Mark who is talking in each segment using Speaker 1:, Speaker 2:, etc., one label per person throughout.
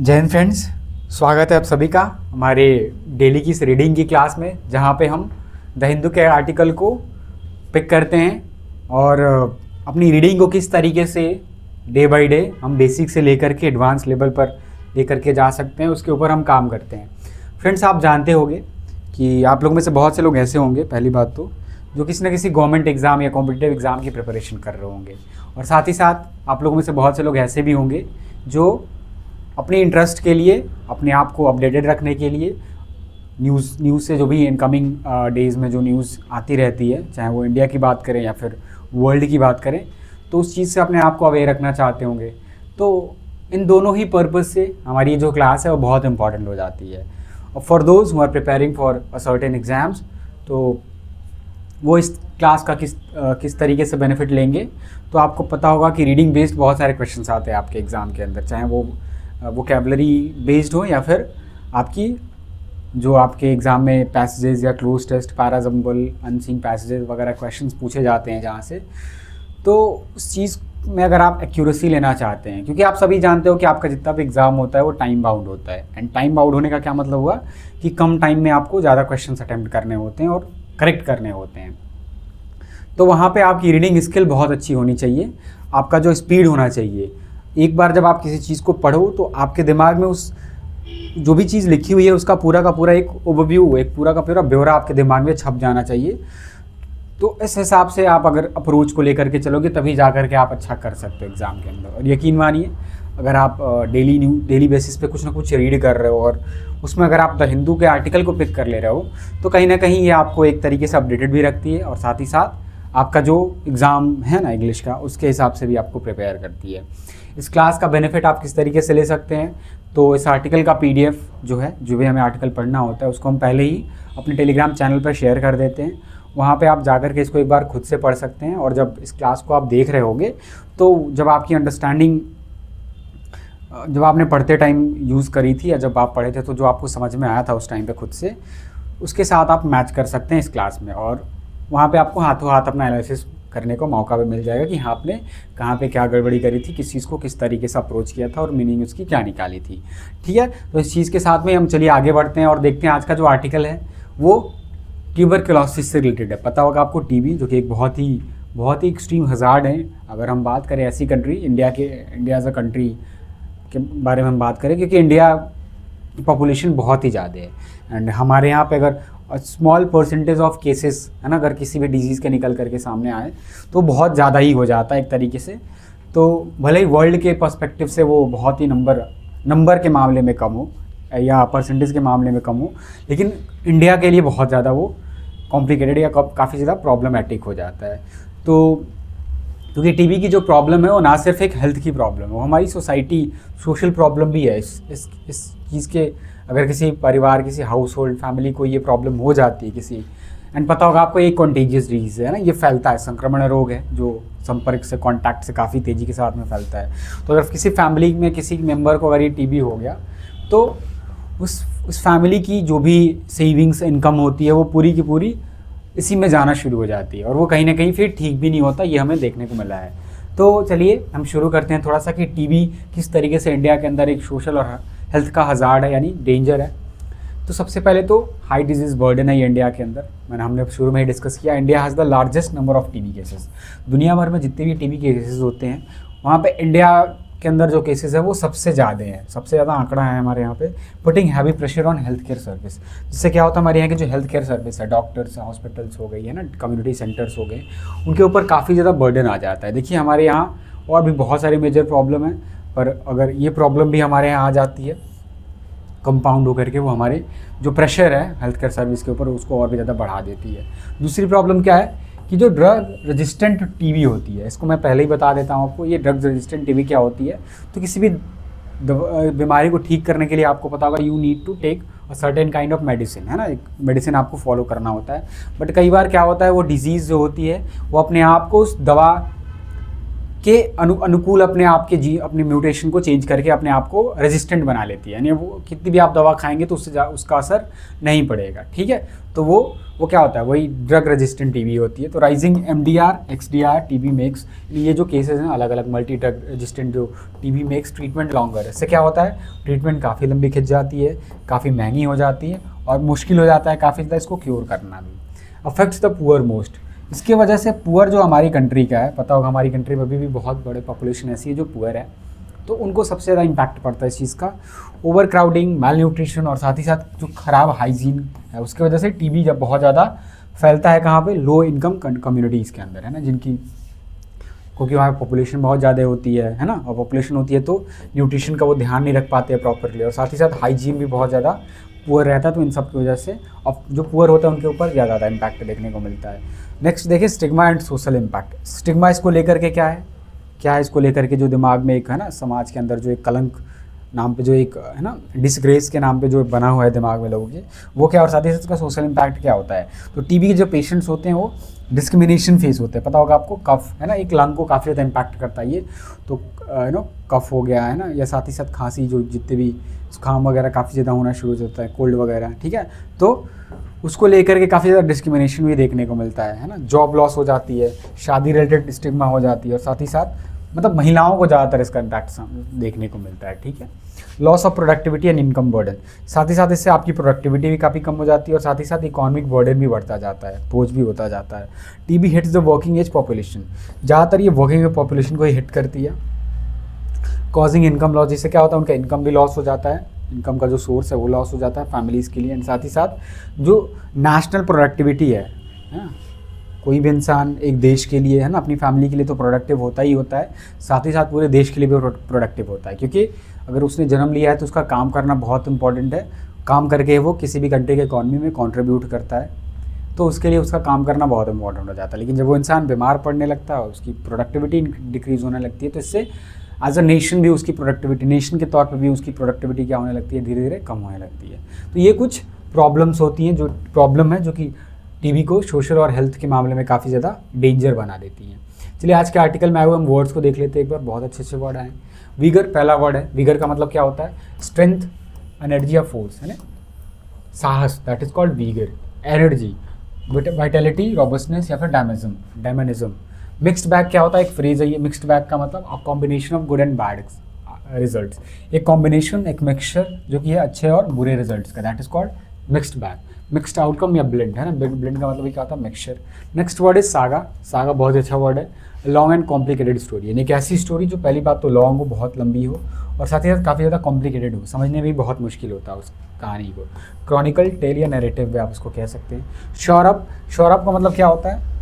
Speaker 1: जय हिंद फ्रेंड्स, स्वागत है आप सभी का हमारे डेली की इस रीडिंग की क्लास में, जहाँ पे हम द हिंदू के आर्टिकल को पिक करते हैं और अपनी रीडिंग को किस तरीके से डे बाय डे हम बेसिक से लेकर के एडवांस लेवल पर लेकर के जा सकते हैं, उसके ऊपर हम काम करते हैं। फ्रेंड्स, आप जानते होंगे कि आप लोगों में से बहुत से लोग ऐसे होंगे, पहली बात तो, जो किसी न किसी गवर्नमेंट एग्ज़ाम या कॉम्पिटिटिव एग्ज़ाम की प्रिपरेशन कर रहे होंगे, और साथ ही साथ आप लोगों में से बहुत से लोग ऐसे भी होंगे जो अपने इंटरेस्ट के लिए, अपने आप को अपडेटेड रखने के लिए न्यूज़ से जो भी इनकमिंग डेज़ में जो न्यूज़ आती रहती है, चाहे वो इंडिया की बात करें या फिर वर्ल्ड की बात करें, तो उस चीज़ से अपने आप को अवेयर रखना चाहते होंगे। तो इन दोनों ही पर्पज़ से हमारी ये जो क्लास है वो बहुत इंपॉर्टेंट हो जाती है। और for those who are preparing for a certain exams, तो वो इस क्लास का किस तरीके से बेनिफिट लेंगे। तो आपको पता होगा कि रीडिंग बेस्ड बहुत सारे क्वेश्चंस आते हैं आपके एग्ज़ाम के अंदर, चाहे वो वोकैबुलरी बेस्ड हो या फिर आपकी जो आपके एग्ज़ाम में पैसेजेस या cloze test, parajumble, unseen passages वगैरह क्वेश्चंस पूछे जाते हैं जहाँ से, तो उस चीज़ में अगर आप एक्यूरेसी लेना चाहते हैं, क्योंकि आप सभी जानते हो कि आपका जितना भी एग्ज़ाम होता है वो टाइम बाउंड होता है। एंड टाइम बाउंड होने का क्या मतलब हुआ कि कम टाइम में आपको ज़्यादा क्वेश्चंस अटैम्प्ट करने होते हैं और करेक्ट करने होते हैं। तो वहाँ पे आपकी रीडिंग स्किल बहुत अच्छी होनी चाहिए, आपका जो स्पीड होना चाहिए। एक बार जब आप किसी चीज़ को पढ़ो तो आपके दिमाग में उस जो भी चीज़ लिखी हुई है उसका पूरा का पूरा एक ओवरव्यू, एक पूरा का पूरा ब्यौरा आपके दिमाग में छप जाना चाहिए। तो इस हिसाब से आप अगर अप्रोच को लेकर के चलोगे तभी जा कर के आप अच्छा कर सकते हो एग्ज़ाम के अंदर। और यकीन मानिए, अगर आप डेली बेसिस पे कुछ ना कुछ रीड कर रहे हो और उसमें अगर आप द हिंदू के आर्टिकल को पिक कर ले रहे हो, तो कहीं ना कहीं ये आपको एक तरीके से अपडेटेड भी रखती है और साथ ही साथ आपका जो एग्ज़ाम है ना इंग्लिश का, उसके हिसाब से भी आपको प्रिपेयर करती है। इस क्लास का बेनिफिट आप किस तरीके से ले सकते हैं, तो इस आर्टिकल का PDF जो है, जो भी हमें आर्टिकल पढ़ना होता है, उसको हम पहले ही अपने टेलीग्राम चैनल पर शेयर कर देते हैं। वहाँ पे आप जाकर के इसको एक बार खुद से पढ़ सकते हैं। और जब इस क्लास को आप देख रहे होगे तो जब आपकी अंडरस्टैंडिंग, जब आपने पढ़ते टाइम यूज़ करी थी या जब आप पढ़े थे, तो जो आपको समझ में आया था उस टाइम पे खुद से, उसके साथ आप मैच कर सकते हैं इस क्लास में। और वहाँ पे आपको हाथों हाथ अपना एनालिसिस करने को मौका भी मिल जाएगा कि हाँ, आपने कहाँ पे क्या गड़बड़ी करी थी, किस चीज़ को किस तरीके से अप्रोच किया था और मीनिंग उसकी क्या निकाली थी। ठीक है, तो इस चीज़ के साथ में हम चलिए आगे बढ़ते हैं और देखते हैं आज का जो आर्टिकल है वो ट्यूबरक्लोसिस से रिलेटेड है। पता होगा आपको, टीबी जो कि एक बहुत ही एक्सट्रीम हज़ार्ड है। अगर हम बात करें ऐसी country, India as a country के बारे में हम बात करें, क्योंकि इंडिया की पॉपुलेशन बहुत ही ज़्यादा है एंड हमारे यहाँ पे अगर स्मॉल परसेंटेज ऑफ केसेस है ना, अगर किसी भी डिजीज़ के निकल करके सामने आए तो बहुत ज़्यादा ही हो जाता है एक तरीके से। तो भले ही वर्ल्ड के पर्सपेक्टिव से वो बहुत ही नंबर के मामले में कम हो या परसेंटेज के मामले में कम हो, लेकिन इंडिया के लिए बहुत ज़्यादा वो कॉम्प्लिकेटेड या काफ़ी ज़्यादा प्रॉब्लमैटिक हो जाता है। तो क्योंकि टीबी की जो प्रॉब्लम है वो ना सिर्फ एक हेल्थ की प्रॉब्लम है, वो हमारी सोशल प्रॉब्लम भी है। इस चीज़ के अगर किसी परिवार, किसी हाउस होल्ड फैमिली को ये प्रॉब्लम हो जाती है किसी, एंड पता होगा आपको, एक कॉन्टेजियस डिजीज़ है ना, ये फैलता है, संक्रमण रोग है जो संपर्क से, कॉन्टैक्ट से काफ़ी तेज़ी के साथ में फैलता है। तो अगर किसी फैमिली में किसी मेम्बर को अगर ये टीबी हो गया तो उस फैमिली की जो भी सेविंग्स, इनकम होती है वो पूरी की पूरी इसी में जाना शुरू हो जाती है और वो कहीं ना कहीं फिर ठीक भी नहीं होता। ये हमें देखने को मिला है। तो चलिए हम शुरू करते हैं थोड़ा सा कि टीबी किस तरीके से इंडिया के अंदर एक सोशल और हेल्थ का हज़ार्ड है, यानी डेंजर है। तो सबसे पहले तो हाई डिजीज़ बर्डन है ये इंडिया के अंदर। हमने शुरू में ही डिस्कस किया, India has the largest number of TB cases. दुनिया भर में जितने भी टीबी के केसेस होते हैं, वहाँ पे इंडिया के अंदर जो केसेस है वो सबसे ज़्यादा है, सबसे ज़्यादा आंकड़ा है हमारे यहाँ पे। Putting heavy pressure on health care service, जिससे क्या होता है, हमारे यहाँ की जो हेल्थ केयर सर्विस है, डॉक्टर्स, हॉस्पिटल्स हो गई है ना, कम्युनिटी सेंटर्स हो गए, उनके ऊपर काफ़ी ज़्यादा बर्डन आ जाता है। देखिए हमारे यहाँ और भी बहुत सारी मेजर प्रॉब्लम है, पर अगर ये प्रॉब्लम भी हमारे यहाँ आ जाती है कंपाउंड होकर के, वो हमारे जो प्रेशर है हेल्थ केयर सर्विस के ऊपर उसको और भी ज़्यादा बढ़ा देती है। दूसरी प्रॉब्लम क्या है कि जो ड्रग रेजिस्टेंट टीबी होती है, इसको मैं पहले ही बता देता हूँ आपको। ये ड्रग रेजिस्टेंट टीबी क्या होती है, तो किसी भी बीमारी को ठीक करने के लिए आपको पता होगा you need to take a certain kind of medicine, है ना, एक मेडिसिन आपको फॉलो करना होता है। बट कई बार क्या होता है, वो डिजीज़ जो होती है वो अपने आप को उस दवा के अनुकूल अपने आप के अपने म्यूटेशन को चेंज करके अपने आप को रेजिस्टेंट बना लेती है, यानी वो कितनी भी आप दवा खाएंगे तो उससे उसका असर नहीं पड़ेगा, ठीक है। तो वो क्या होता है, वही ड्रग रेजिस्टेंट टीबी होती है। तो rising MDR XDR TB makes, ये जो केसेस हैं अलग अलग मल्टी ड्रग रेजिस्टेंट जो टीबी मेक्स ट्रीटमेंट लॉन्गर। इससे क्या होता है, ट्रीटमेंट काफ़ी लंबी खिंच जाती है, काफ़ी महंगी हो जाती है और मुश्किल हो जाता है काफ़ी ज़्यादा इसको क्योर करना भी। अफेक्ट्स द पुअर मोस्ट, इसकी वजह से पुअर जो हमारी कंट्री का है, पता होगा हमारी कंट्री में अभी भी बहुत बड़े पॉपुलेशन ऐसी है जो पुअर है, तो उनको सबसे ज़्यादा इम्पैक्ट पड़ता है इस चीज़ का। ओवर क्राउडिंग, माल न्यूट्रिशन और साथ ही साथ जो ख़राब हाइजीन है उसकी वजह से टीबी जब बहुत ज़्यादा फैलता है कहाँ पे, लो इनकम कम्युनिटीज़ के अंदर, है ना, जिनकी क्योंकि वहाँ पॉपुलेशन बहुत ज़्यादा होती है ना, और पॉपुलेशन होती है तो न्यूट्रिशन का वो ध्यान नहीं रख पाते हैं प्रॉपरली, और साथ ही साथ हाइजीन भी बहुत ज़्यादा पुअर रहता है। तो इन सब की वजह से अब जो पुअर होता है उनके ऊपर ज़्यादा इम्पैक्ट देखने को मिलता है। नेक्स्ट देखिए stigma and social impact. Stigma इसको लेकर के क्या है इसको लेकर के जो दिमाग में एक है ना, समाज के अंदर जो एक कलंक नाम पे जो एक है ना, डिसग्रेस के नाम पे जो बना हुआ है दिमाग में लोगों के, वो क्या, और साथ ही साथ इसका सोशल इम्पैक्ट क्या होता है। तो टीबी के जो पेशेंट्स होते हैं वो डिस्क्रिमिनेशन फेस होते हैं, पता होगा आपको, कफ है ना, एक लंग को काफ़ी ज़्यादा इम्पैक्ट करता है ये, तो कफ हो गया है ना, या साथ ही साथ खांसी, जो जितने भी जुकाम वगैरह काफ़ी ज़्यादा होना शुरू हो जाता है, कोल्ड वगैरह, ठीक है, तो उसको लेकर के काफ़ी ज़्यादा डिस्क्रिमिनेशन भी देखने को मिलता है ना। जॉब लॉस हो जाती है, शादी रिलेटेड स्टिग्मा हो जाती है, और साथ ही साथ मतलब महिलाओं को ज़्यादातर इसका इम्पैक्ट देखने को मिलता है, ठीक है। Loss of productivity and income burden, साथ ही साथ इससे आपकी प्रोडक्टिविटी भी काफ़ी कम हो जाती है, और साथ ही साथ इकोनॉमिक बर्डन भी बढ़ता जाता है, बोझ भी होता जाता है। TB hits the working age population, ज़्यादातर ये वर्किंग एज पॉपुलेशन को ही हिट करती है। कॉजिंग इनकम लॉस, जिससे क्या होता है उनका इनकम भी लॉस हो जाता है, इनकम का जो सोर्स है वो लॉस हो जाता है फैमिलीज़ के लिए, एंड साथ ही साथ जो नेशनल प्रोडक्टिविटी है, कोई भी इंसान एक देश के लिए है ना, अपनी फैमिली के लिए तो प्रोडक्टिव होता ही होता है, साथ ही साथ पूरे देश के लिए भी प्रोडक्टिव होता है, क्योंकि अगर उसने जन्म लिया है तो उसका काम करना बहुत इंपॉर्टेंट है, काम करके वो किसी भी कंट्री के इकॉनमी में कंट्रीब्यूट करता है, तो उसके लिए उसका काम करना बहुत इंपॉर्टेंट हो जाता है। लेकिन जब वो इंसान बीमार पड़ने लगता है, उसकी प्रोडक्टिविटी डिक्रीज़ होने लगती है, तो इससे एज अ नेशन भी उसकी प्रोडक्टिविटी, नेशन के तौर पर भी उसकी प्रोडक्टिविटी क्या होने लगती है, धीरे धीरे कम होने लगती है। तो ये कुछ प्रॉब्लम्स होती हैं, जो प्रॉब्लम है जो कि टीबी को सोशल और हेल्थ के मामले में काफ़ी ज़्यादा डेंजर बना देती हैं। चलिए आज के आर्टिकल में आए हुए हम वर्ड्स को देख लेते हैं एक बार, बहुत अच्छे वर्ड आए। विगर पहला वर्ड है, विगर का मतलब क्या होता है, स्ट्रेंथ, एनर्जी या फोर्स, है ना, साहस, that is called vigour. Energy, vitality, robustness या फिर डायनामिज्म। मिक्स्ड बैग क्या होता है, एक फ्रेज है ये, मिक्स्ड बैग का मतलब a combination of good and bad results, एक कॉम्बिनेशन, एक मिक्सचर जो कि है अच्छे और बुरे रिजल्ट्स का, that is called mixed bag. Mixed outcome या ब्लेंड, है ना, ब्लेंड का मतलब क्या होता है, mixture. Next word is saga. Saga बहुत अच्छा वर्ड है, लॉन्ग एंड कॉम्प्लिकेटेड स्टोरी, यानी एक ऐसी स्टोरी जो पहली बात तो लॉन्ग हो, बहुत लंबी हो, और साथ ही साथ काफ़ी ज़्यादा कॉम्प्लिकेटेड हो, समझने में भी बहुत मुश्किल होता है उस कहानी को। क्रॉनिकल, टेल या नैरेटिव भी आप इसको कह सकते हैं। शौरभ, शौरभ का मतलब क्या होता है,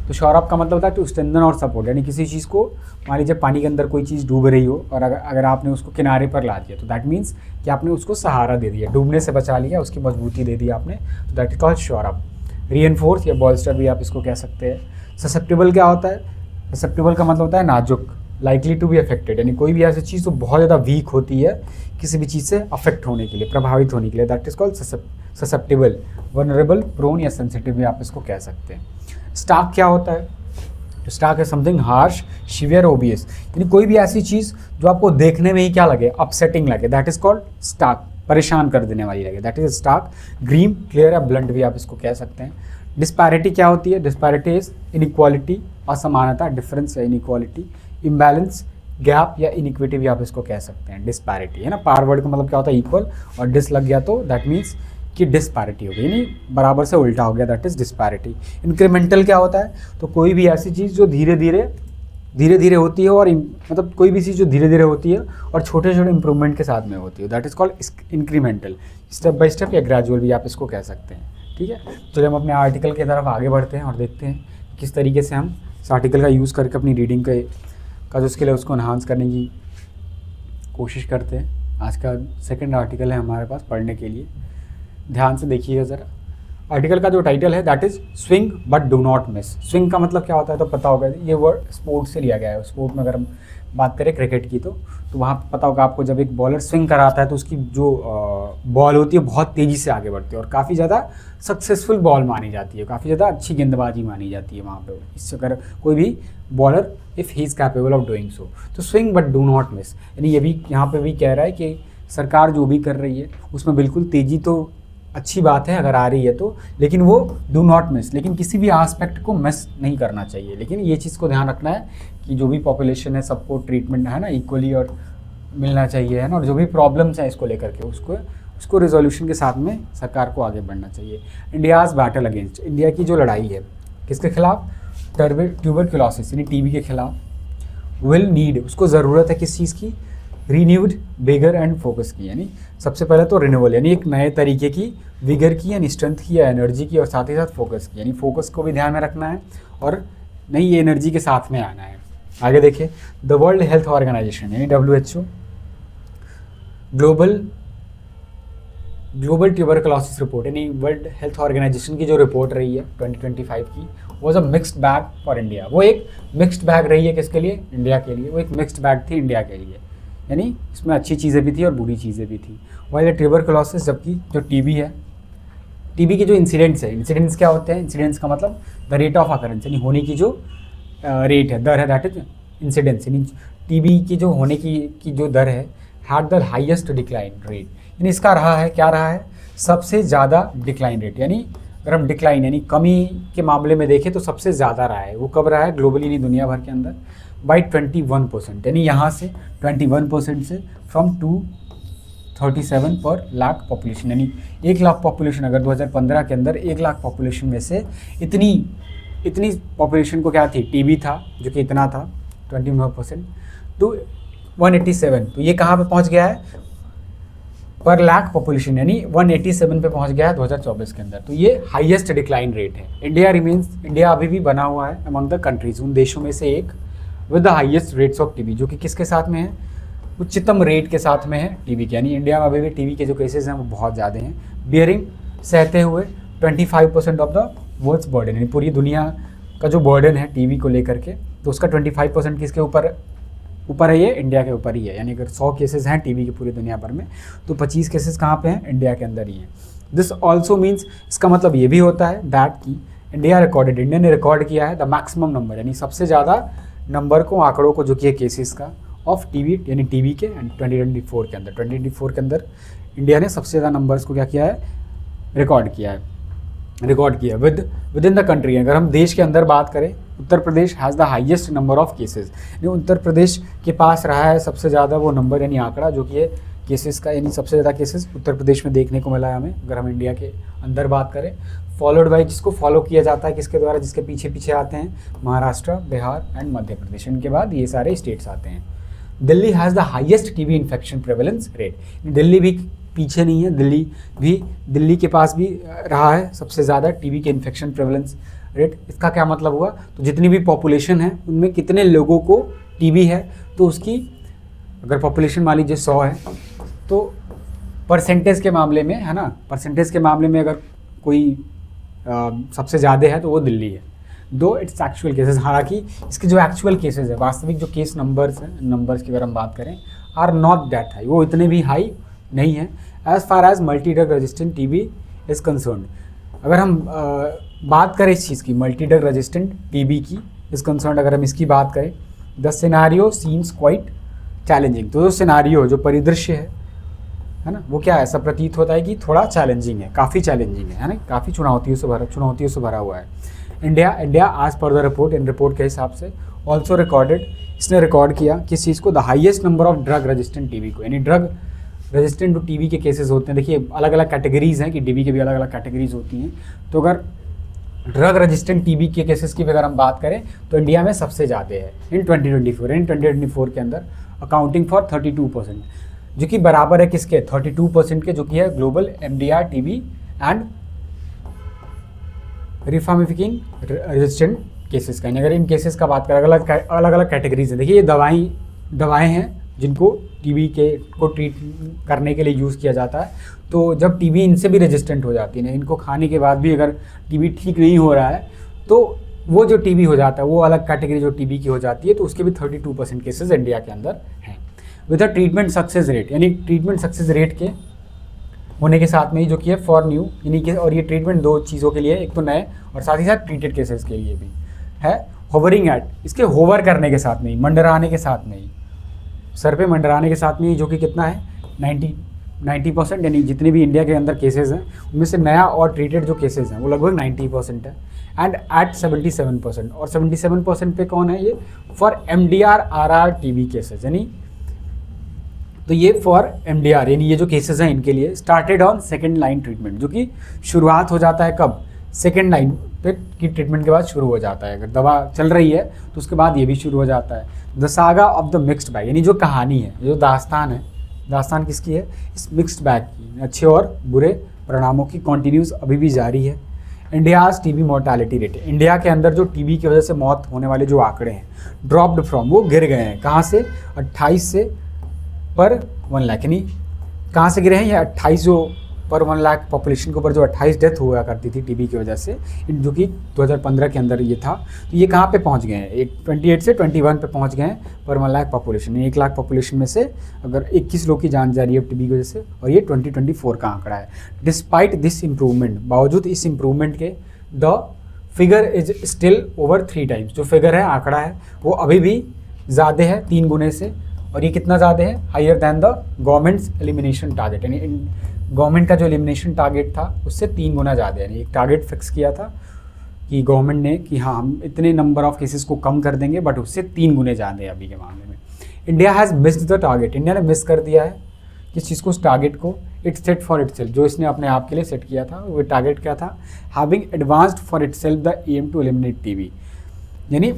Speaker 1: तो शौरभ का मतलब होता है टू स्ट्रेंथन और सपोर्ट, यानी किसी चीज़ को, मान लीजिए पानी के अंदर कोई चीज़ डूब रही हो और अगर आपने उसको किनारे पर ला दिया तो दैट मीन्स कि आपने उसको सहारा दे दिया, डूबने से बचा लिया, उसकी मजबूती दे दी आपने, तो दैट इज कॉल्ड शौरभ। रीएनफोर्स या बॉल्स्टर भी आप इसको कह सकते हैं। ससेप्टेबल क्या होता है, ससेप्टेबल का मतलब होता है नाजुक, लाइकली टू बी अफेक्टेड, यानी कोई भी ऐसी चीज़ तो बहुत ज़्यादा वीक होती है किसी भी चीज़ से अफेक्ट होने के लिए, प्रभावित होने के लिए, that is called susceptible. Vulnerable, prone या सेंसिटिव भी आप इसको कह सकते हैं। स्टार्क क्या होता है, तो स्टार्क है समथिंग हार्श, शिवियर, ओबियस, यानी कोई भी ऐसी चीज़ जो आपको देखने में ही क्या लगे, अपसेटिंग लगे, दैट इज कॉल्ड स्टार्क, परेशान कर देने वाली लगे, that is stark. Grim, clear या ब्लंट भी आप इसको कह सकते हैं। डिस्पैरिटी क्या होती है, डिस्पैरिटी इज इनइक्वालिटी, असमानता, डिफरेंस या इनइक्वालिटी। इम्बैलेंस, गैप या इनिक्विटी भी आप इसको कह सकते हैं। डिस्पैरिटी, है ना, पार वर्ड का मतलब क्या होता है, इक्वल, और डिस लग गया तो दैट मीन्स कि डिस्पैरिटी हो गई, यानी बराबर से उल्टा हो गया, दैट इज डिस्पैरिटी। इंक्रीमेंटल क्या होता है, तो कोई भी ऐसी चीज़ जो धीरे धीरे होती है, और मतलब कोई भी चीज़ जो धीरे धीरे होती है और छोटे छोटे इंप्रूवमेंट के साथ में होती है, that is called incremental. Step by step या ग्रेजुअल भी आप इसको कह सकते हैं, ठीक है। चलिए हम अपने आर्टिकल की तरफ आगे बढ़ते हैं और देखते हैं किस तरीके से हम इस आर्टिकल का यूज़ करके अपनी रीडिंग का जो स्किल है उसको एनहांस करने की कोशिश करते हैं। आज का सेकंड आर्टिकल है हमारे पास पढ़ने के लिए, ध्यान से देखिएगा ज़रा। आर्टिकल का जो टाइटल है that is swing but do not miss. Swing का मतलब क्या होता है तो पता होगा, ये वर्ड स्पोर्ट से लिया गया है। स्पोर्ट में अगर हम बात करें क्रिकेट की तो वहाँ पता होगा आपको, जब एक बॉलर स्विंग कराता है तो उसकी जो बॉल होती है बहुत तेज़ी से आगे बढ़ती है और काफ़ी ज़्यादा सक्सेसफुल बॉल मानी जाती है, काफ़ी ज़्यादा अच्छी गेंदबाजी मानी जाती है वहाँ पे। इससे अगर कोई भी bowler if he is capable of doing so, तो swing but do not miss, यानी ये भी यहाँ पे भी कह रहा है कि सरकार जो भी कर रही है उसमें बिल्कुल तेज़ी तो अच्छी बात है अगर आ रही है तो, लेकिन वो डू नॉट मिस, लेकिन किसी भी एस्पेक्ट को मिस नहीं करना चाहिए। लेकिन ये चीज़ को ध्यान रखना है कि जो भी पॉपुलेशन है सबको ट्रीटमेंट है ना इक्वली और मिलना चाहिए, है ना, और जो भी प्रॉब्लम्स हैं इसको लेकर के उसको रिजोल्यूशन के साथ में सरकार को आगे बढ़ना चाहिए। इंडियाज़ बैटल अगेंस्ट, इंडिया की जो लड़ाई है किसके खिलाफ, ट्यूबरक्लोसिस यानी टीबी के खिलाफ, विल नीड, उसको ज़रूरत है किस चीज़ की, रीन्यूड विगर एंड फोकस की, यानी सबसे पहले तो रिन्यूअल यानी एक नए तरीके की विगर की यानी स्ट्रेंथ की या एनर्जी की, और साथ ही साथ फोकस की यानी फोकस को भी ध्यान में रखना है और नई एनर्जी के साथ में आना है। आगे देखिए, द वर्ल्ड हेल्थ ऑर्गेनाइजेशन यानी WHO ग्लोबल ट्यूबरक्लोसिस रिपोर्ट यानी वर्ल्ड हेल्थ ऑर्गेनाइजेशन की जो रिपोर्ट रही है 2025 की, was a mixed bag for India. वो एक मिक्स्ड बैग रही है किसके लिए, इंडिया के लिए। वो एक मिक्स्ड बैग थी इंडिया के लिए, यानी इसमें अच्छी चीज़ें भी थी और बुरी चीज़ें भी थी। वाइल ट्यूबरक्लोसिस, जबकि जो टीबी है, टीबी के जो इंसिडेंट्स है, इंसिडेंट्स क्या होते हैं, इंसिडेंट्स का मतलब द रेट ऑफ अकरेंस यानी होने की जो रेट है, दर है, दैट इज इंसिडेंस, यानी टीबी की जो होने की जो दर है, had the highest decline rate, यानी इसका रहा है, क्या रहा है, सबसे ज़्यादा डिक्लाइन रेट। यानी अगर हम डिक्लाइन यानी कमी के मामले में देखें तो सबसे ज़्यादा रहा है। वो कब रहा है, ग्लोबली यानी दुनिया भर के अंदर, बाई 21%, यानी यहाँ से 21% से फ्रॉम 237 पर लाख पॉपुलेशन, यानी 1 लाख पॉपुलेशन अगर 2015 के अंदर 1 लाख पॉपुलेशन में से इतनी पॉपुलेशन को क्या थी, टीबी था, जो कि इतना था 21% टू 187, तो ये कहाँ पे पहुँच गया है, पर लाख पॉपुलेशन यानी 187 पे पहुंच गया है 2024 के अंदर। तो ये हाईएस्ट डिक्लाइन रेट है। इंडिया अभी भी बना हुआ है अमंग द कंट्रीज, उन देशों में से एक with the highest rates of TB, जो कि किसके साथ में है, उच्चतम रेट के साथ में है टीबी के, यानी इंडिया में अभी भी टीबी के जो केसेस हैं वो बहुत ज़्यादा हैं, बियरिंग, सहते हुए 25% ऑफ द वर्ल्ड्स बर्डन, यानी पूरी दुनिया का जो बर्डन है टीबी को लेकर के, तो उसका 25% किसके ऊपर है, ये इंडिया के ऊपर ही है। यानी अगर 100 केसेस हैं टीबी की पूरी दुनिया भर में, तो 25 केसेस कहाँ पे हैं, इंडिया के अंदर ही हैं। दिस ऑल्सो मीन्स, इसका मतलब ये भी होता है दैट कि इंडिया ने रिकॉर्ड किया है द मैक्सिमम नंबर, यानी सबसे ज़्यादा नंबर को, आंकड़ों को, जो कि है केसेस का, ऑफ टीबी यानी टीबी के 2024 के अंदर। 2024 के अंदर इंडिया ने सबसे ज़्यादा नंबर्स को क्या किया है, रिकॉर्ड किया विद इन द कंट्री। अगर हम देश के अंदर बात करें, Uttar Pradesh has the highest number of cases, यानी उत्तर प्रदेश के पास रहा है सबसे ज़्यादा वो नंबर यानी आंकड़ा, जो कि है केसेस का, यानी सबसे ज़्यादा केसेस उत्तर प्रदेश में देखने को मिला है हमें, अगर हम इंडिया के अंदर बात करें। फॉलोड बाई, जिसको फॉलो किया जाता है किसके द्वारा, जिसके पीछे आते हैं महाराष्ट्र, बिहार एंड मध्य प्रदेश, इनके बाद ये सारे स्टेट्स आते हैं। Delhi has the highest TB infection prevalence rate, Delhi भी पीछे नहीं है, दिल्ली के पास भी रहा है सबसे ज़्यादा टीबी के इन्फेक्शन प्रेवलेंस रेट। इसका क्या मतलब हुआ, तो जितनी भी पॉपुलेशन है उनमें कितने लोगों को टीबी है, तो उसकी अगर पॉपुलेशन मान लीजिए 100 है, तो परसेंटेज के मामले में, है ना, परसेंटेज के मामले में अगर कोई सबसे ज़्यादा है तो वो दिल्ली है। दो इट्स एक्चुअल केसेस, हालांकि इसके जो एक्चुअल केसेस है, वास्तविक जो केस नंबर्स हैं, नंबर्स की अगर हम बात करें, आर नॉट दैट हाई, वो इतने भी हाई नहीं है as far as multi drug resistant TB is concern. अगर हम बात करें इस चीज़ की, मल्टी ड्रग रेजिस्टेंट टीबी की इज़ कंसर्न, अगर हम इसकी बात करें, the scenario seems quite challenging, तो जो सिनारियो, जो परिदृश्य है ना, वो क्या ऐसा प्रतीत होता है कि थोड़ा चैलेंजिंग है, काफ़ी चैलेंजिंग है ना, काफ़ी चुनौतियों से भरा हुआ है। इंडिया आज पर द रिपोर्ट, इन रिपोर्ट के हिसाब से ऑल्सो रिकॉर्डेड, इसने रिकॉर्ड किया किस चीज़ को, the highest number of drug resistant TB को, यानी ड्रग रेजिस्टेंट जो टीबी के केसेस होते हैं। देखिए अलग अलग कैटेगरीज हैं कि टीबी के भी अलग अलग कैटेगरीज होती हैं, तो अगर ड्रग रेजिस्टेंट टीबी के केसेस की अगर हम बात करें तो इंडिया में सबसे ज़्यादा है इन 2024 के अंदर, अकाउंटिंग फॉर 32%, जो कि बराबर है किसके, 32% के, जो कि है global MDR TB and rifampicin resistant cases का। अगर इन केसेस का बात करें, अलग अलग कैटेगरीज हैं। देखिए ये दवाएं हैं जिनको टीबी को ट्रीट करने के लिए यूज़ किया जाता है, तो जब टीबी इनसे भी रेजिस्टेंट हो जाती है ना, इनको खाने के बाद भी अगर टीबी ठीक नहीं हो रहा है तो वो जो टीबी हो जाता है वो अलग कैटेगरी जो टीबी की हो जाती है, तो उसके भी 32% केसेस इंडिया के अंदर हैं। With a treatment success rate, यानी ट्रीटमेंट सक्सेस रेट के होने के साथ में ही जो कि है फॉर न्यू, यानी कि और ये ट्रीटमेंट दो चीज़ों के लिए, एक तो नए और साथ ही साथ ट्रीटेड केसेस के लिए भी है। होवरिंग एट, इसके होवर करने के साथ में ही, मंडराने के साथ में ही, सर पे मंडराने के साथ में ही, जो कि कितना है 90%, यानी जितने भी इंडिया के अंदर केसेस हैं उनमें से नया और ट्रीटेड जो केसेस हैं वो लगभग 90% है। एंड एट 77%, और 77% पे कौन है ये, for MDR RR TB cases, यानी तो ये फॉर MDR, यानी ये जो केसेस हैं इनके लिए started on second line treatment, जो कि शुरुआत हो जाता है कब, सेकेंड लाइन पे की ट्रीटमेंट के बाद शुरू हो जाता है। अगर दवा चल रही है तो उसके बाद ये भी शुरू हो जाता है। The saga of the mixed bag, यानी जो कहानी है, जो दास्तान है, दास्तान किसकी है, इस मिक्स्ड बैग की, अच्छे और बुरे परिणामों की, कॉन्टिन्यूस अभी भी जारी है। India's TB mortality rate, India के अंदर जो टीबी की वजह से मौत होने वाले जो आंकड़े हैं, ड्रॉप्ड फ्रॉम, वो गिर गए हैं, कहाँ से, 28 से पर 1 लाख, यानी कहाँ से गिरे हैं ये 28 जो पर 1 लाख पॉपुलेशन के ऊपर जो 28 डेथ हुआ करती थी टीबी की वजह से, जो कि 2015 के अंदर ये था, तो ये कहाँ पे पहुँच गए हैं, 28 से 21 पे पहुँच गए हैं पर 1 लाख पॉपुलेशन। 1 लाख पॉपुलेशन में से अगर 21 लोग की जान जा रही है टीबी की वजह से, और ये 2024 का आंकड़ा है। डिस्पाइट दिस इम्प्रूवमेंट, बावजूद इस इम्प्रूवमेंट के, the figure is still over 3 times, जो फिगर है, आंकड़ा है, वो अभी भी ज़्यादा है 3 गुने से। और ये कितना ज़्यादा है, higher than the government's elimination target, यानी गवर्नमेंट का जो एलिमिनेशन टारगेट था उससे 3 गुना ज़्यादा, यानी एक टारगेट फिक्स किया था कि गवर्नमेंट ने कि हाँ हम इतने नंबर ऑफ केसेस को कम कर देंगे, बट उससे 3 गुने ज़्यादा है अभी के मामले में। India has missed the target, India ने मिस कर दिया है किस चीज़ को, उस टारगेट को, इट्स सेट फॉर इटसेल्फ, जो इसने अपने आप के लिए सेट किया था। वो टारगेट क्या था, having advanced for itself the aim to eliminate TB, यानी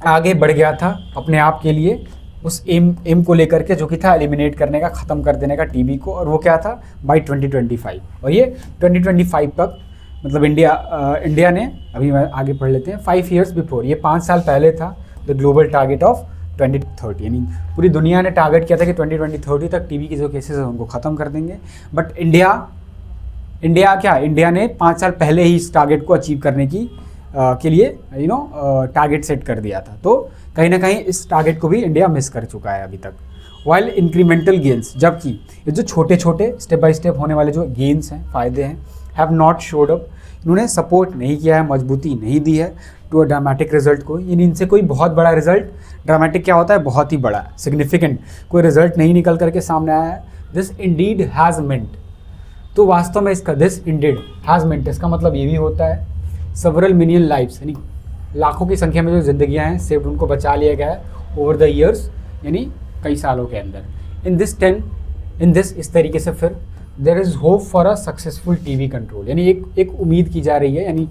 Speaker 1: आगे बढ़ गया था अपने आप के लिए उस एम को लेकर के, जो कि था एलिमिनेट करने का, ख़त्म कर देने का टीबी को, और वो क्या था बाय 2025। और ये 2025 तक, मतलब इंडिया ने, अभी मैं आगे पढ़ लेते हैं, 5 years बिफोर, ये 5 साल पहले था द ग्लोबल टारगेट ऑफ 2030, यानी पूरी दुनिया ने टारगेट किया था कि 2030 तक टीबी के जो केसेस हैं उनको ख़त्म कर देंगे। बट इंडिया ने 5 साल पहले ही इस टारगेट को अचीव करने की के लिए टारगेट सेट कर दिया था। तो कहीं ना कहीं इस टारगेट को भी इंडिया मिस कर चुका है अभी तक। वाइल इंक्रीमेंटल गेन्स, जबकि ये जो छोटे छोटे स्टेप बाय स्टेप होने वाले जो गेन्स हैं, फ़ायदे हैं, हैव नॉट शोड अप, इन्होंने सपोर्ट नहीं किया है, मजबूती नहीं दी है टू अ ड्रामेटिक रिजल्ट को, यानी इनसे कोई बहुत बड़ा रिजल्ट, ड्रामेटिक क्या होता है, बहुत ही बड़ा, सिग्निफिकेंट कोई रिजल्ट नहीं निकल करके सामने आया है। दिस इंडीड हैज़ मेंट, तो वास्तव में इसका दिस इंडीड हैज़ मेंट, इसका मतलब ये भी होता है सेवरल मिलियन लाइफ्स, यानी लाखों की संख्या में जो जिंदगियां हैं सेव्ड, उनको बचा लिया गया है ओवर द ईयर्स, यानी कई सालों के अंदर। इन दिस इस तरीके से फिर there is hope for a successful TB control, यानी एक उम्मीद की जा रही है, यानी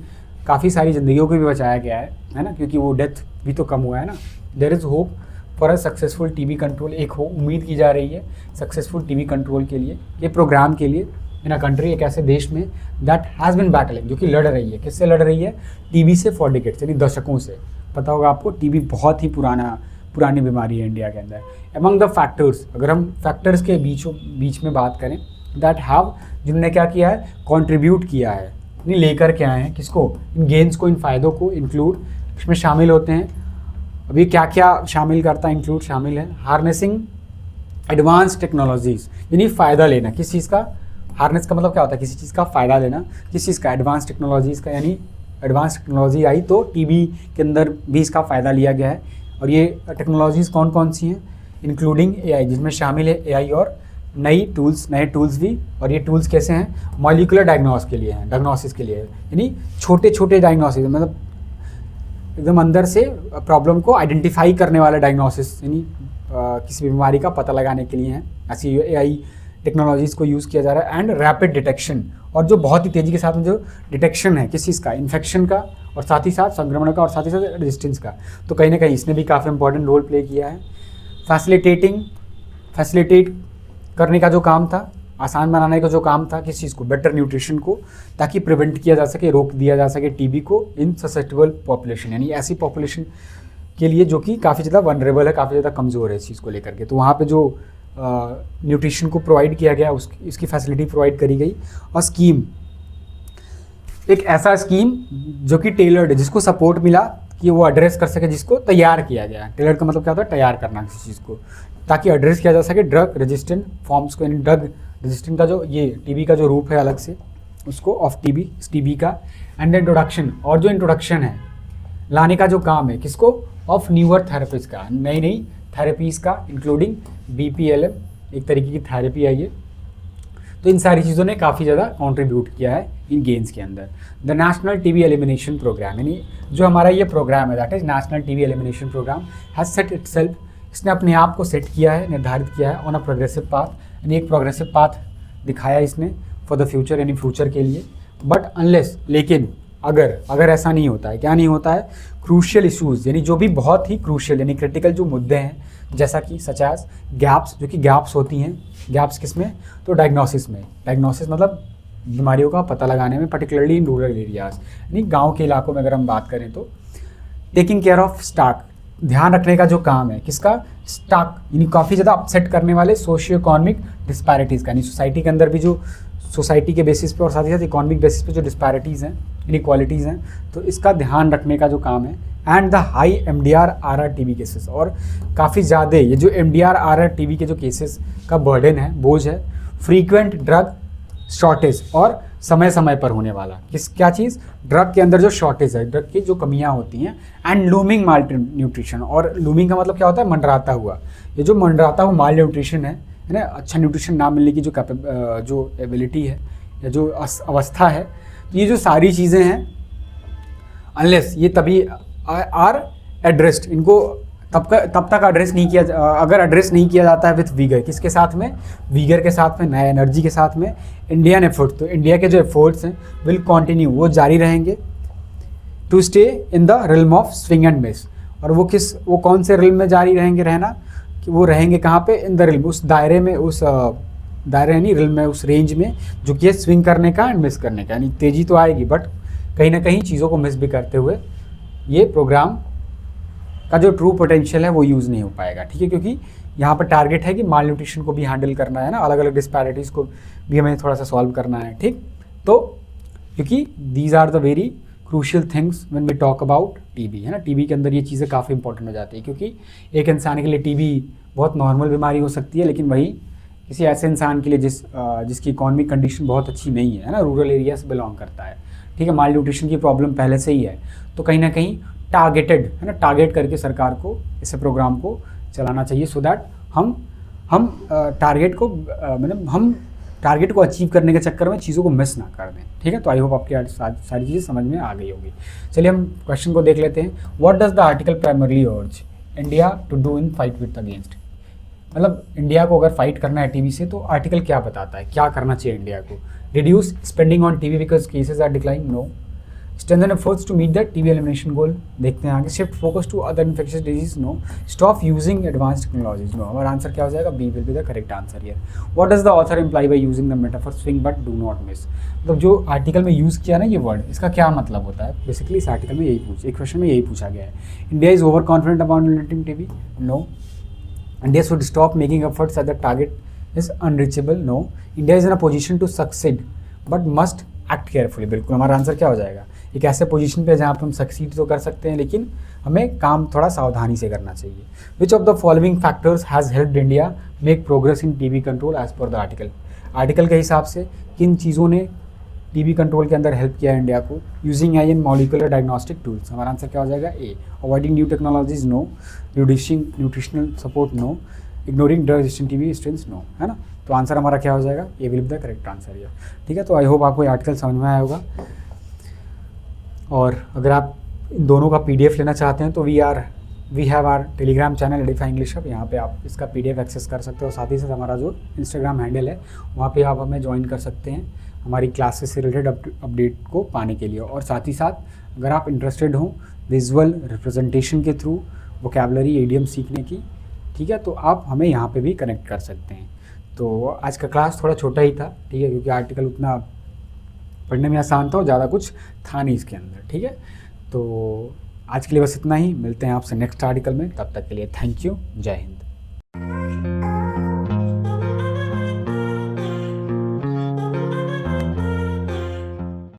Speaker 1: काफ़ी सारी ज़िंदगियों को भी बचाया गया है ना, क्योंकि वो डेथ भी तो कम हुआ है ना। There is hope for a successful TB control, एक उम्मीद की जा रही है सक्सेसफुल टीबी कंट्रोल के लिए, ये प्रोग्राम के लिए, इन अ कंट्री, एक ऐसे देश में दैट हैज़ बिन बैटलिंग, जो कि लड़ रही है, किससे लड़ रही है, टीबी से, फॉर डिकेड्स, यानी दशकों से। पता होगा आपको टीबी बहुत ही पुरानी बीमारी है इंडिया के अंदर। अमंग द फैक्टर्स, अगर हम फैक्टर्स के बीच में बात करें, दैट हैव, जिन्होंने क्या किया है, कॉन्ट्रीब्यूट किया है, यानी लेकर के आए हैं किसको, इन गेन्स को, इन फ़ायदों को, इंक्लूड, इसमें शामिल होते हैं, अभी क्या क्या शामिल करता है, इंक्लूड शामिल है, हार्नेसिंग एडवांस टेक्नोलॉजीज़, यानी फ़ायदा लेना, किस चीज़ का, हार्नेस का मतलब क्या होता है, किसी चीज़ का फ़ायदा लेना, किस चीज़ का, एडवांस टेक्नोलॉजीज़ का, यानी एडवांस टेक्नोलॉजी आई तो टीबी के अंदर भी इसका फ़ायदा लिया गया है। और ये टेक्नोलॉजीज़ कौन कौन सी हैं, इंक्लूडिंग AI, जिसमें शामिल है AI और नए टूल्स भी। और ये टूल्स कैसे हैं, मॉलिक्यूलर डायग्नोसिस के लिए, यानी छोटे छोटे डायग्नोसिस, मतलब एकदम अंदर से प्रॉब्लम को आइडेंटिफाई करने वाला डायग्नोसिस, यानी किसी बीमारी का पता लगाने के लिए हैं, ऐसी AI टेक्नोलॉजीज़ को यूज़ किया जा रहा है। एंड रैपिड डिटेक्शन, और जो बहुत ही तेज़ी के साथ में जो डिटेक्शन है किस चीज़ का, इन्फेक्शन का, और साथ ही साथ संक्रमण का, और साथ ही साथ रेजिस्टेंस का, तो कहीं ना कहीं इसने भी काफ़ी इंपॉर्टेंट रोल प्ले किया है। फैसिलिटेट करने का जो काम था, आसान बनाने का जो काम था, किस चीज़ को, बेटर न्यूट्रिशन को, ताकि प्रिवेंट किया जा सके, रोक दिया जा सके टीबी को इन ससेप्टेबल पॉपुलेशन, यानी ऐसी पॉपुलेशन के लिए जो कि काफ़ी ज़्यादा वनरेबल है, काफ़ी ज़्यादा कमज़ोर है इस चीज़ को लेकर के। तो वहाँ पे जो न्यूट्रिशन को प्रोवाइड किया गया, इसकी फैसिलिटी प्रोवाइड करी गई। और स्कीम, एक ऐसा स्कीम जो कि टेलर्ड है, जिसको सपोर्ट मिला कि वो एड्रेस कर सके, जिसको तैयार किया गया। टेलर्ड का मतलब क्या होता है? तैयार करना किसी चीज़ को, ताकि एड्रेस किया जा सके ड्रग रेजिस्टेंट फॉर्म्स को, यानी ड्रग रेजिस्टेंट का जो ये टीबी का जो रूप है अलग से, उसको ऑफ टीबी का। एंड इंट्रोडक्शन, और जो इंट्रोडक्शन है लाने का जो काम है, किसको? ऑफ न्यूअर थेरेपीज का, नई नई थेरेपीज़ का, इंक्लूडिंग BPLM, एक तरीके की थेरेपी है ये। तो इन सारी चीज़ों ने काफ़ी ज़्यादा कंट्रीब्यूट किया है इन गेम्स के अंदर। The national TB elimination programme, यानी जो हमारा ये प्रोग्राम है, that is national TB elimination programme, has set itself, इसने अपने आप को सेट किया है, निर्धारित किया है ऑन अ प्रोग्रेसिव पाथ, यानी एक प्रोग्रेसिव पाथ दिखाया इसने फॉर द फ्यूचर, यानी फ्यूचर के लिए। बट अनलेस, लेकिन अगर ऐसा नहीं होता है, क्या नहीं होता है? क्रूशियल इश्यूज़, यानी जो भी बहुत ही क्रूशियल यानी क्रिटिकल जो मुद्दे हैं, जैसा कि सच एज गैप्स, जो कि गैप्स होती हैं। गैप्स किस में? तो डायग्नोसिस में। डायग्नोसिस मतलब बीमारियों का पता लगाने में, पर्टिकुलरली इन रूरल एरियाज, यानी गांव के इलाकों में अगर हम बात करें तो। टेकिंग केयर ऑफ स्टॉक, ध्यान रखने का जो काम है, किसका? स्टॉक, यानी काफ़ी ज़्यादा अपसेट करने वाले सोशियो इकोनॉमिक डिस्पैरिटीज़ का, यानी सोसाइटी के अंदर भी जो सोसाइटी के बेसिस पे और साथ ही साथ इकोनॉमिक बेसिस पे जो डिस्पैरिटीज़ हैं, इनइक्वालिटीज़ हैं, तो इसका ध्यान रखने का जो काम है। And the high MDR-RR TB cases, और काफ़ी ज़्यादा ये जो MDR-RR टीबी के जो केसेस का बर्डन है, बोझ है। फ्रीक्वेंट ड्रग शॉर्टेज, और समय समय पर होने वाला क्या चीज़? ड्रग के अंदर जो शॉर्टेज है, ड्रग की जो कमियां होती हैं। एंड लूमिंग माल न्यूट्रिशन, और लूमिंग का मतलब क्या होता है? मंडराता हुआ। ये जो मंडराता हुआ माल न्यूट्रिशन है ना, अच्छा न्यूट्रिशन ना मिलने की जो एबिलिटी है या जो अवस्था है, तो ये जो सारी चीज़ें हैं, अनलेस ये तभी आर एड्रेस्ड, इनको तब तक एड्रेस नहीं किया, अगर एड्रेस नहीं किया जाता है विथ वीगर, किसके साथ में? वीगर के साथ में, नया एनर्जी के साथ में, इंडियन एफर्ट। तो इंडिया के जो एफर्ट्स हैं विल कंटिन्यू, वो जारी रहेंगे, to stay in the realm of swing and miss. और वो कौन से रिल्म में जारी रहेंगे रहना? कि वो रहेंगे कहाँ पे? इन द रिल्म, उस दायरे में, उस दायरे यानी रिल्म में, उस रेंज में जो कि है स्विंग करने का एंड मिस करने का, यानी तेज़ी तो आएगी बट कहीं ना कहीं चीज़ों को मिस भी करते हुए ये प्रोग्राम का जो ट्रू पोटेंशियल है वो यूज़ नहीं हो पाएगा। ठीक है, क्योंकि यहाँ पर टारगेट है कि माल न्यूट्रिशन को भी हैंडल करना है ना, अलग अलग डिस्पैरिटीज़ को भी हमें थोड़ा सा सॉल्व करना है। ठीक, तो क्योंकि these are the very crucial things when we talk about TB, है ना। टीबी के अंदर ये चीज़ें काफ़ी इंपॉर्टेंट हो जाती है, क्योंकि एक इंसान के लिए टीबी बहुत नॉर्मल बीमारी हो सकती है, लेकिन वही किसी ऐसे इंसान के लिए जिसकी इकोनॉमिक कंडीशन बहुत अच्छी नहीं है ना, रूरल एरिया से बिलोंग करता है, ठीक है, माल न्यूट्रिशन की प्रॉब्लम पहले से ही है, तो कहीं ना कहीं टारगेटेड है ना, टारगेट करके सरकार को इस प्रोग्राम को चलाना चाहिए, सो दैट हम टारगेट को अचीव करने के चक्कर में चीज़ों को मिस ना कर दें। ठीक है, तो आई होप आपकी सारी चीज़ें समझ में आ गई होगी। चलिए हम क्वेश्चन को देख लेते हैं। What does the article primarily urge India to do in fight with against, मतलब इंडिया को अगर फाइट करना है टीबी से तो आर्टिकल क्या बताता है, क्या करना चाहिए इंडिया को? Reduce spending on TB because cases are declining, no. Strengthen efforts to meet the TB elimination goal, देखते हैं आगे। Shift focus to other infectious disease, no. Stop using advance technologies, no. हमारा आंसर क्या हो जाएगा? B will be the correct answer here. What does the author imply by using the metaphor swing but do not miss, मतलब जो article में use किया ना ये वर्ड, इसका क्या मतलब होता है? बेसिकली इस आर्टिकल में एक क्वेश्चन में यही पूछा गया है। India is over confident about eliminating TB, no. India should stop making efforts that the target is unreachable, no. India is in a position to succeed but must act carefully, बिल्कुल हमारा answer क्या हो जाएगा? एक ऐसे position पे जहाँ पे हम सक्सीड तो कर सकते हैं, लेकिन हमें काम थोड़ा सावधानी से करना चाहिए। Which of the following factors has helped India make progress in TB control as per the article? Article के हिसाब से किन चीज़ों ने टीबी कंट्रोल के अंदर हेल्प किया है इंडिया को? Using I N molecular diagnostic tools, हमारा आंसर क्या हो जाएगा? A. Avoiding new technologies, no. Reducing nutritional support, no. Ignoring drug resistant TB strains, no, है ना। तो आंसर हमारा क्या हो जाएगा? A will be the correct answer ये। ठीक है, तो आई होप आपको ये आर्टिकल समझ में आया होगा। और अगर आप इन दोनों का PDF लेना चाहते हैं तो we have our Telegram channel Edify English hub, यहाँ पे आप इसका PDF एक्सेस कर सकते हो। साथ ही साथ हमारा जो इंस्टाग्राम हैंडल है वहाँ पे आप हमें ज्वाइन कर सकते हैं हमारी क्लासेस से रिलेटेड अपडेट को पाने के लिए। और साथ ही साथ अगर आप इंटरेस्टेड हो विजुअल रिप्रेजेंटेशन के थ्रू वोकैबुलरी इडियम सीखने की, ठीक है, तो आप हमें यहाँ पे भी कनेक्ट कर सकते हैं। तो आज का क्लास थोड़ा छोटा ही था, ठीक है, क्योंकि आर्टिकल उतना पढ़ने में आसान था और ज़्यादा कुछ था नहीं इसके अंदर। ठीक है, तो आज के लिए बस इतना ही, मिलते हैं आपसे नेक्स्ट आर्टिकल में, तब तक के लिए थैंक यू, जय हिंद।